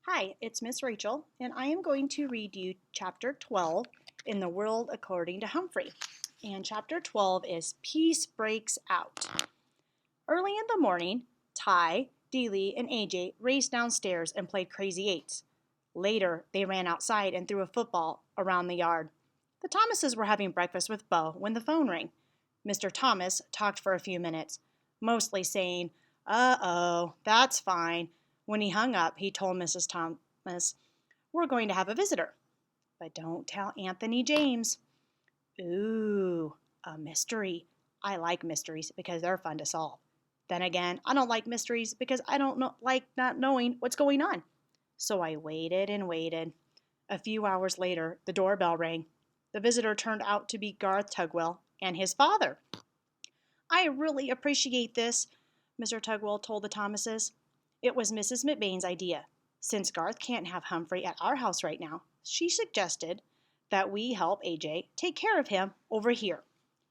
Hi, it's Miss Rachel, and I am going to read you Chapter 12 in The World According to Humphrey. And Chapter 12 is Peace Breaks Out. Early in the morning, Ty, Dealey, and AJ raced downstairs and played Crazy Eights. Later, they ran outside and threw a football around the yard. The Thomases were having breakfast with Bo when the phone rang. Mr. Thomas talked for a few minutes, mostly saying, "Uh-oh, that's fine." When he hung up, he told Mrs. Thomas, "We're going to have a visitor. But don't tell Anthony James." Ooh, a mystery. I like mysteries because they're fun to solve. Then again, I don't like mysteries because I don't like not knowing what's going on. So I waited and waited. A few hours later, the doorbell rang. The visitor turned out to be Garth Tugwell and his father. "I really appreciate this," Mr. Tugwell told the Thomases. "It was Mrs. McBain's idea. Since Garth can't have Humphrey at our house right now, she suggested that we help AJ take care of him over here.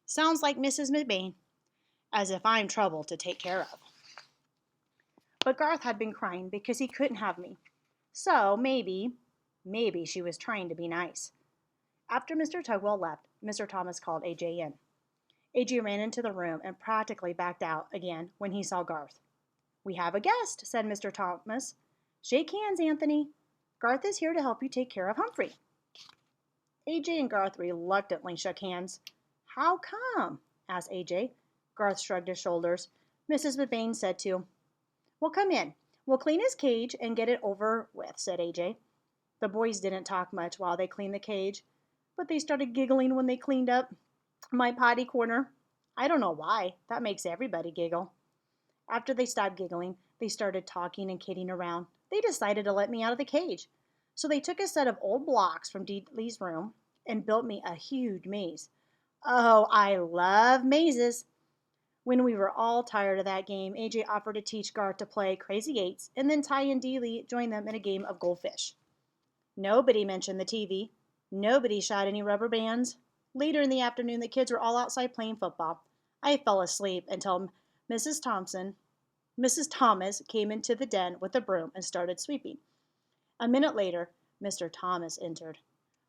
Sounds like Mrs. McBain. As if I'm trouble to take care of." But Garth had been crying because he couldn't have me. So maybe she was trying to be nice. After Mr. Tugwell left, Mr. Thomas called AJ in. AJ ran into the room and practically backed out again when he saw Garth. "We have a guest," said Mr. Thomas. "Shake hands, Anthony. Garth is here to help you take care of Humphrey." AJ and Garth reluctantly shook hands. "How come?" asked AJ. Garth shrugged his shoulders. "Mrs. McBain said to." "Well, come in. We'll clean his cage and get it over with," said AJ. The boys didn't talk much while they cleaned the cage, but they started giggling when they cleaned up my potty corner. I don't know why. That makes everybody giggle. After they stopped giggling, they started talking and kidding around. They decided to let me out of the cage. So they took a set of old blocks from Deedley's room and built me a huge maze. Oh, I love mazes. When we were all tired of that game, AJ offered to teach Garth to play Crazy Eights, and then Ty and Dealey joined them in a game of goldfish. Nobody mentioned the TV. Nobody shot any rubber bands. Later in the afternoon, the kids were all outside playing football. I fell asleep until Mrs. Thomas came into the den with a broom and started sweeping. A minute later, Mr. Thomas entered.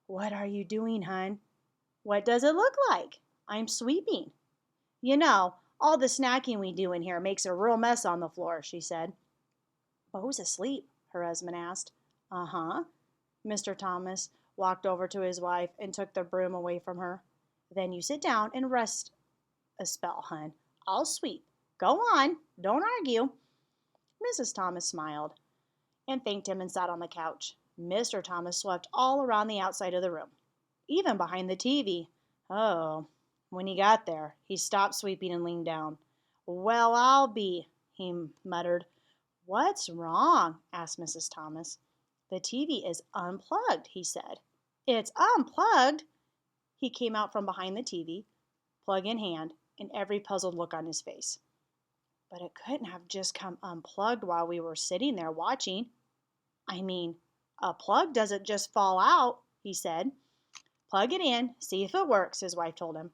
"What are you doing, hon?" "What does it look like?" "I'm sweeping." "You know, all the snacking we do in here makes a real mess on the floor," she said. "Bo's asleep?" her husband asked. "Uh-huh." Mr. Thomas walked over to his wife and took the broom away from her. "Then you sit down and rest a spell, hon. I'll sweep. Go on. Don't argue." Mrs. Thomas smiled and thanked him and sat on the couch. Mr. Thomas swept all around the outside of the room, even behind the TV. Oh, when he got there, he stopped sweeping and leaned down. "Well, I'll be," he muttered. "What's wrong?" asked Mrs. Thomas. "The TV is unplugged," he said. "It's unplugged?" He came out from behind the TV, plug in hand, and every puzzled look on his face. "But it couldn't have just come unplugged while we were sitting there watching. I mean, a plug doesn't just fall out," he said. "Plug it in, see if it works," his wife told him.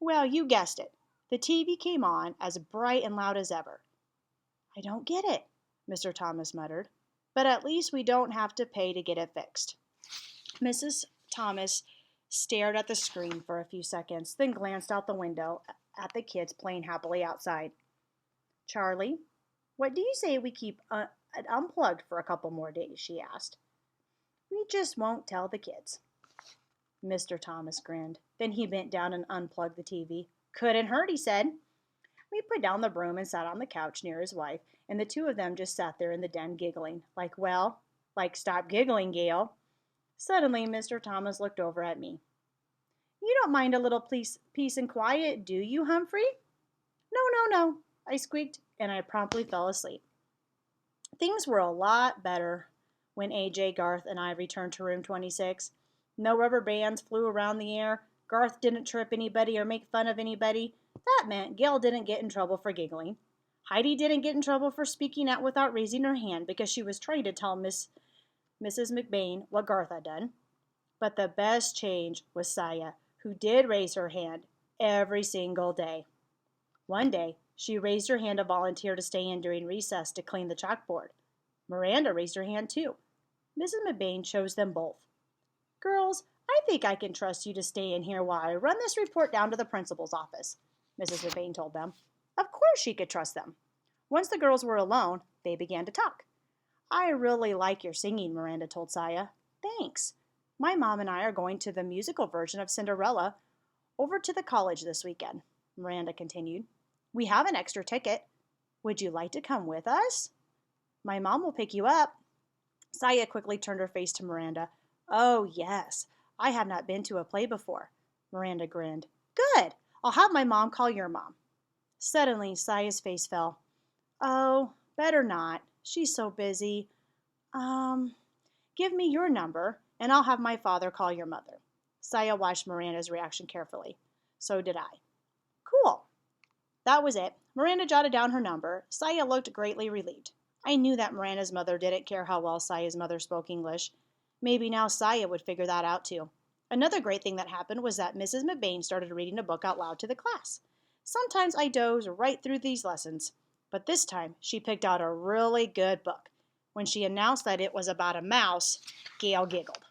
Well, you guessed it. The TV came on as bright and loud as ever. "I don't get it," Mr. Thomas muttered. "But at least we don't have to pay to get it fixed." Mrs. Thomas stared at the screen for a few seconds, then glanced out the window at the kids playing happily outside. "Charlie, what do you say we keep it unplugged for a couple more days?" she asked. "We just won't tell the kids." Mr. Thomas grinned. Then he bent down and unplugged the TV. "Couldn't hurt," he said. We put down the broom and sat on the couch near his wife, and the two of them just sat there in the den giggling. Like stop giggling, Gail. Suddenly, Mr. Thomas looked over at me. "You don't mind a little peace and quiet, do you, Humphrey?" "No, no, no," I squeaked, and I promptly fell asleep. Things were a lot better when AJ, Garth, and I returned to room 26. No rubber bands flew around the air. Garth didn't trip anybody or make fun of anybody. That meant Gail didn't get in trouble for giggling. Heidi didn't get in trouble for speaking out without raising her hand because she was trying to tell Mrs. McBain what Garth had done. But the best change was Saya, who did raise her hand every single day. One day, she raised her hand to volunteer to stay in during recess to clean the chalkboard. Miranda raised her hand too, Mrs. McBain chose them both. "Girls, I think I can trust you to stay in here while I run this report down to the principal's office," Mrs. McBain told them. Of course she could trust them. Once the girls were alone, they began to talk. "I really like your singing," Miranda told Saya. "Thanks. My mom and I are going to the musical version of Cinderella over to the college this weekend," Miranda continued. "We have an extra ticket. Would you like to come with us? My mom will pick you up." Saya quickly turned her face to Miranda. "Oh, yes. I have not been to a play before." Miranda grinned. "Good. I'll have my mom call your mom." Suddenly, Saya's face fell. "Oh, better not. She's so busy. Give me your number, and I'll have my father call your mother." Saya watched Miranda's reaction carefully. So did I. "Cool." That was it. Miranda jotted down her number. Saya looked greatly relieved. I knew that Miranda's mother didn't care how well Saya's mother spoke English. Maybe now Saya would figure that out too. Another great thing that happened was that Mrs. McBain started reading a book out loud to the class. Sometimes I doze right through these lessons, but this time she picked out a really good book. When she announced that it was about a mouse, Gail giggled.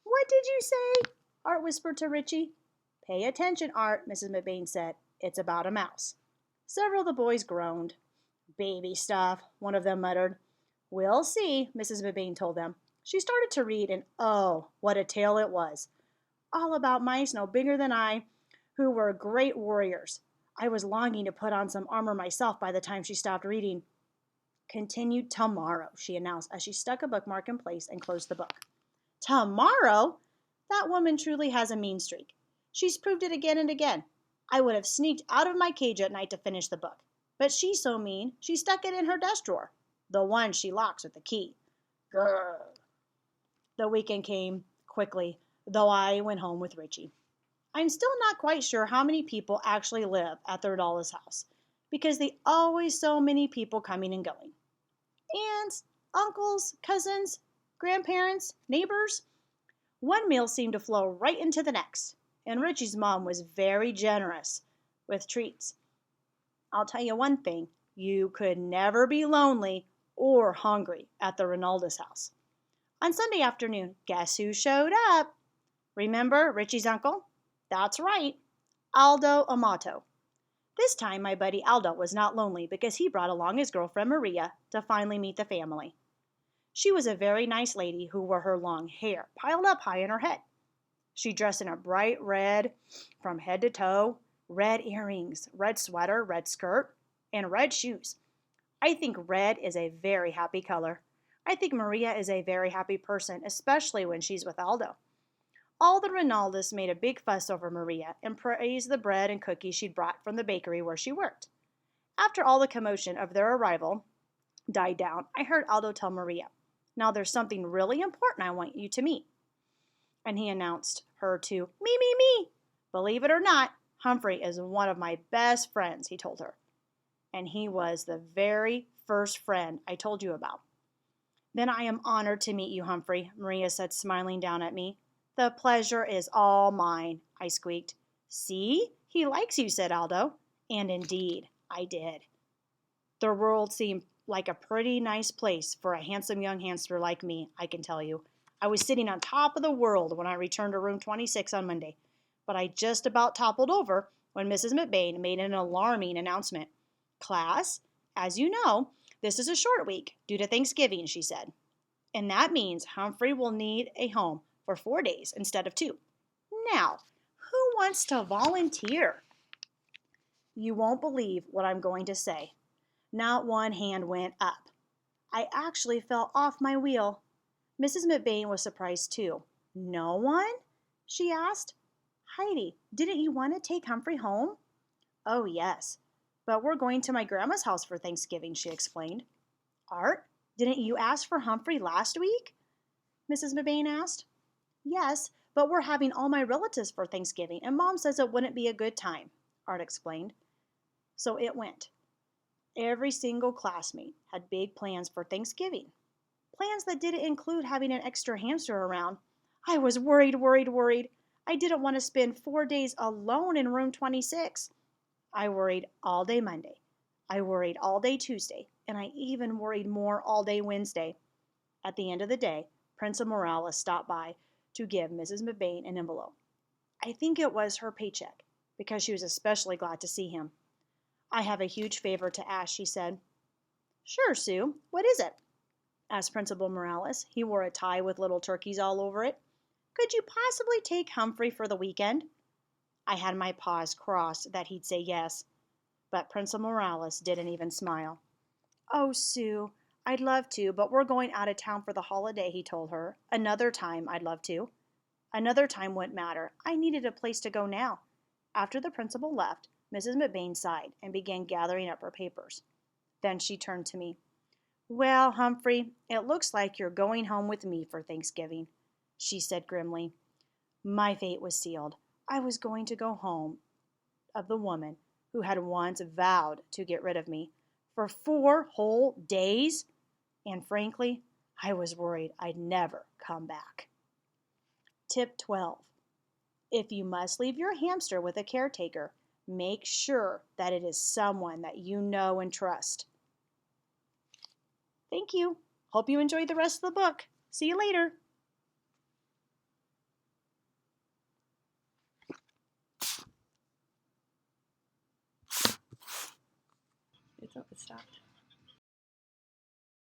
"What did you say?" Art whispered to Richie. "Pay attention, Art," Mrs. McBain said. "It's about a mouse." Several of the boys groaned. "Baby stuff," one of them muttered. "We'll see," Mrs. McBain told them. She started to read, and oh, what a tale it was. All about mice no bigger than I, who were great warriors. I was longing to put on some armor myself by the time she stopped reading. "Continued tomorrow," she announced as she stuck a bookmark in place and closed the book. "Tomorrow? That woman truly has a mean streak. She's proved it again and again. I would have sneaked out of my cage at night to finish the book. But she's so mean, she stuck it in her desk drawer. The one she locks with the key. Grrr." The weekend came quickly, though I went home with Richie. I'm still not quite sure how many people actually live at the Ronaldo's house, because they always so many people coming and going. Aunts, uncles, cousins, grandparents, neighbors. One meal seemed to flow right into the next, and Richie's mom was very generous with treats. I'll tell you one thing, you could never be lonely or hungry at the Ronaldo's house. On Sunday afternoon, guess who showed up? Remember Richie's uncle? That's right, Aldo Amato. This time my buddy Aldo was not lonely because he brought along his girlfriend Maria to finally meet the family. She was a very nice lady who wore her long hair piled up high in her head. She dressed in a bright red from head to toe, red earrings, red sweater, red skirt, and red shoes. I think red is a very happy color. I think Maria is a very happy person, especially when she's with Aldo. All the Ronaldos made a big fuss over Maria and praised the bread and cookies she'd brought from the bakery where she worked. After all the commotion of their arrival died down, I heard Aldo tell Maria, "Now there's something really important I want you to meet." And he announced her to me. "Believe it or not, Humphrey is one of my best friends," he told her. And he was the very first friend I told you about. "Then I am honored to meet you, Humphrey," Maria said, smiling down at me. "The pleasure is all mine," I squeaked. "See, he likes you," said Aldo. And indeed, I did. The world seemed like a pretty nice place for a handsome young hamster like me, I can tell you. I was sitting on top of the world when I returned to room 26 on Monday, but I just about toppled over when Mrs. McBain made an alarming announcement. "Class, as you know, this is a short week due to Thanksgiving," she said. "And that means Humphrey will need a home for 4 days instead of 2. Now, who wants to volunteer?" You won't believe what I'm going to say. Not one hand went up. I actually fell off my wheel. Mrs. McBain was surprised too. "No one?" she asked. "Heidi, didn't you want to take Humphrey home?" "Oh, yes. But we're going to my grandma's house for Thanksgiving," she explained. "Art, didn't you ask for Humphrey last week?" Mrs. McBain asked. "Yes, but we're having all my relatives for Thanksgiving, and Mom says it wouldn't be a good time," Art explained. So it went. Every single classmate had big plans for Thanksgiving. Plans that didn't include having an extra hamster around. I was worried. I didn't want to spend 4 days alone in room 26. I worried all day Monday. I worried all day Tuesday. And I even worried more all day Wednesday. At the end of the day, Principal Morales stopped by to give Mrs. McBain an envelope. I think it was her paycheck, because she was especially glad to see him. "I have a huge favor to ask," she said. "Sure, Sue. What is it?" asked Principal Morales. He wore a tie with little turkeys all over it. "Could you possibly take Humphrey for the weekend?" I had my paws crossed that he'd say yes, but Principal Morales didn't even smile. "Oh, Sue, I'd love to, but we're going out of town for the holiday," he told her. "Another time I'd love to." "Another time wouldn't matter. I needed a place to go now." After the principal left, Mrs. McBain sighed and began gathering up her papers. Then she turned to me. "Well, Humphrey, it looks like you're going home with me for Thanksgiving," she said grimly. My fate was sealed. I was going to go home of the woman who had once vowed to get rid of me for 4 whole days, and frankly, I was worried I'd never come back. Tip 12. If you must leave your hamster with a caretaker, make sure that it is someone that you know and trust. Thank you. Hope you enjoyed the rest of the book. See you later. It's stopped.